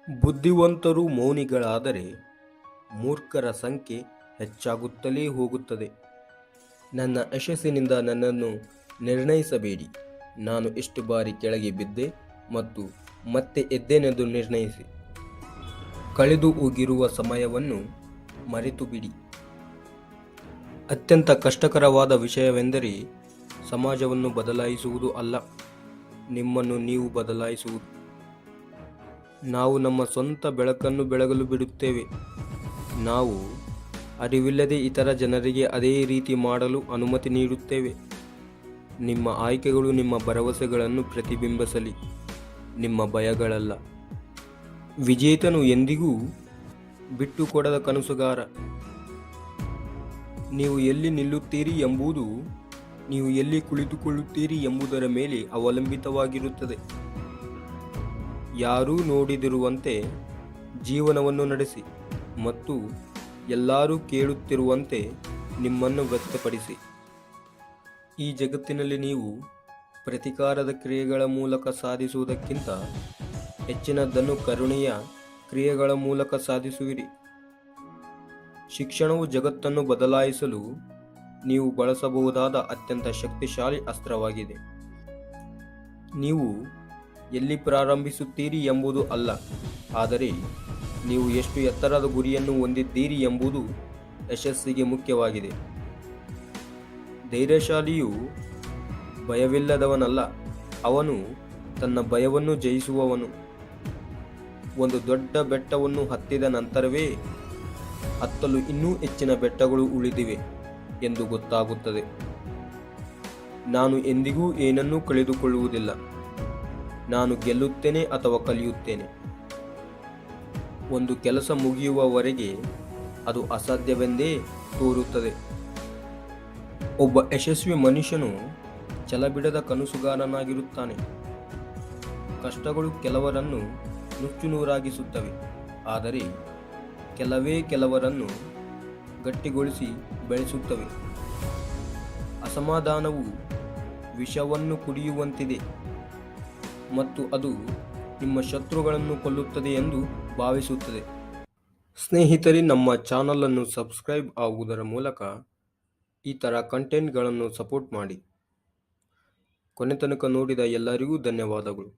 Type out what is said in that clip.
ಬುದ್ಧಿವಂತರು ಮೌನಿಗಳಾದರೆ ಮೂರ್ಖರ ಸಂಖ್ಯೆ ಹೆಚ್ಚಾಗುತ್ತಲೇ ಹೋಗುತ್ತದೆ. ನನ್ನ ಯಶಸ್ಸಿನಿಂದ ನನ್ನನ್ನು ನಿರ್ಣಯಿಸಬೇಡಿ. ನಾನು ಎಷ್ಟು ಬಾರಿ ಕೆಳಗೆ ಬಿದ್ದೆ ಮತ್ತು ಮತ್ತೆ ಎದ್ದೇನೆಂದು ನಿರ್ಣಯಿಸಿ. ಕಳೆದು ಹೋಗಿರುವ ಸಮಯವನ್ನು ಮರೆತು ಬಿಡಿ. ಅತ್ಯಂತ ಕಷ್ಟಕರವಾದ ವಿಷಯವೆಂದರೆ ಸಮಾಜವನ್ನು ಬದಲಾಯಿಸುವುದು ಅಲ್ಲ, ನಿಮ್ಮನ್ನು ನೀವು ಬದಲಾಯಿಸುವುದು. ನಾವು ನಮ್ಮ ಸ್ವಂತ ಬೆಳಕನ್ನು ಬೆಳಗಲು ಬಿಡುತ್ತೇವೆ. ನಾವು ಅರಿವಿಲ್ಲದೆ ಇತರ ಜನರಿಗೆ ಅದೇ ರೀತಿ ಮಾಡಲು ಅನುಮತಿ ನೀಡುತ್ತೇವೆ. ನಿಮ್ಮ ಆಯ್ಕೆಗಳು ನಿಮ್ಮ ಭರವಸೆಗಳನ್ನು ಪ್ರತಿಬಿಂಬಿಸಲಿ, ನಿಮ್ಮ ಭಯಗಳಲ್ಲ. ವಿಜೇತನು ಎಂದಿಗೂ ಬಿಟ್ಟುಕೊಡದ ಕನಸುಗಾರ. ನೀವು ಎಲ್ಲಿ ನಿಲ್ಲುತ್ತೀರಿ ಎಂಬುದು ನೀವು ಎಲ್ಲಿ ಕುಳಿತುಕೊಳ್ಳುತ್ತೀರಿ ಎಂಬುದರ ಮೇಲೆ ಅವಲಂಬಿತವಾಗಿರುತ್ತದೆ. ಯಾರೂ ನೋಡಿದಿರುವಂತೆ ಜೀವನವನ್ನು ನಡೆಸಿ ಮತ್ತು ಎಲ್ಲರೂ ಕೇಳುತ್ತಿರುವಂತೆ ನಿಮ್ಮನ್ನು ವ್ಯಕ್ತಪಡಿಸಿ. ಈ ಜಗತ್ತಿನಲ್ಲಿ ನೀವು ಪ್ರತಿಕಾರದ ಕ್ರಿಯೆಗಳ ಮೂಲಕ ಸಾಧಿಸುವುದಕ್ಕಿಂತ ಹೆಚ್ಚಿನದನ್ನು ಕರುಣೆಯ ಕ್ರಿಯೆಗಳ ಮೂಲಕ ಸಾಧಿಸುವಿರಿ. ಶಿಕ್ಷಣವು ಜಗತ್ತನ್ನು ಬದಲಾಯಿಸಲು ನೀವು ಬಳಸಬಹುದಾದ ಅತ್ಯಂತ ಶಕ್ತಿಶಾಲಿ ಅಸ್ತ್ರವಾಗಿದೆ. ನೀವು ಎಲ್ಲಿ ಪ್ರಾರಂಭಿಸುತ್ತೀರಿ ಎಂಬುದು ಅಲ್ಲ, ಆದರೆ ನೀವು ಎಷ್ಟು ಎತ್ತರದ ಗುರಿಯನ್ನು ಹೊಂದಿದ್ದೀರಿ ಎಂಬುದು ಯಶಸ್ಸಿಗೆ ಮುಖ್ಯವಾಗಿದೆ. ಧೈರ್ಯಶಾಲಿಯು ಭಯವಿಲ್ಲದವನಲ್ಲ, ಅವನು ತನ್ನ ಭಯವನ್ನು ಜಯಿಸುವವನು. ಒಂದು ದೊಡ್ಡ ಬೆಟ್ಟವನ್ನು ಹತ್ತಿದ ನಂತರವೇ ಹತ್ತಲು ಇನ್ನೂ ಹೆಚ್ಚಿನ ಬೆಟ್ಟಗಳು ಉಳಿದಿವೆ ಎಂದು ಗೊತ್ತಾಗುತ್ತದೆ. ನಾನು ಎಂದಿಗೂ ಏನನ್ನೂ ಕಳೆದುಕೊಳ್ಳುವುದಿಲ್ಲ. ನಾನು ಗೆಲ್ಲುತ್ತೇನೆ ಅಥವಾ ಕಲಿಯುತ್ತೇನೆ. ಒಂದು ಕೆಲಸ ಮುಗಿಯುವವರೆಗೆ ಅದು ಅಸಾಧ್ಯವೆಂದೇ ತೋರುತ್ತದೆ. ಒಬ್ಬ ಯಶಸ್ವಿ ಮನುಷ್ಯನು ಛಲಬಿಡದ ಕನಸುಗಾರನಾಗಿರುತ್ತಾನೆ. ಕಷ್ಟಗಳು ಕೆಲವರನ್ನು ನುಚ್ಚುನೂರಾಗಿಸುತ್ತವೆ, ಆದರೆ ಕೆಲವೇ ಕೆಲವರನ್ನು ಗಟ್ಟಿಗೊಳಿಸಿ ಬೆಳೆಸುತ್ತವೆ. ಅಸಮಾಧಾನವು ವಿಷವನ್ನು ಕುಡಿಯುವಂತಿದೆ ಮತ್ತು ಅದು ನಿಮ್ಮ ಶತ್ರುಗಳನ್ನು ಕೊಲ್ಲುತ್ತದೆ ಎಂದು ಭಾವಿಸುತ್ತದೆ. ಸ್ನೇಹಿತರೆ, ನಮ್ಮ ಚಾನಲನ್ನು ಸಬ್ಸ್ಕ್ರೈಬ್ ಆಗುವುದರ ಮೂಲಕ ಈ ಥರ ಕಂಟೆಂಟ್ಗಳನ್ನು ಸಪೋರ್ಟ್ ಮಾಡಿ. ಕೊನೆ ತನಕ ನೋಡಿದ ಎಲ್ಲರಿಗೂ ಧನ್ಯವಾದಗಳು.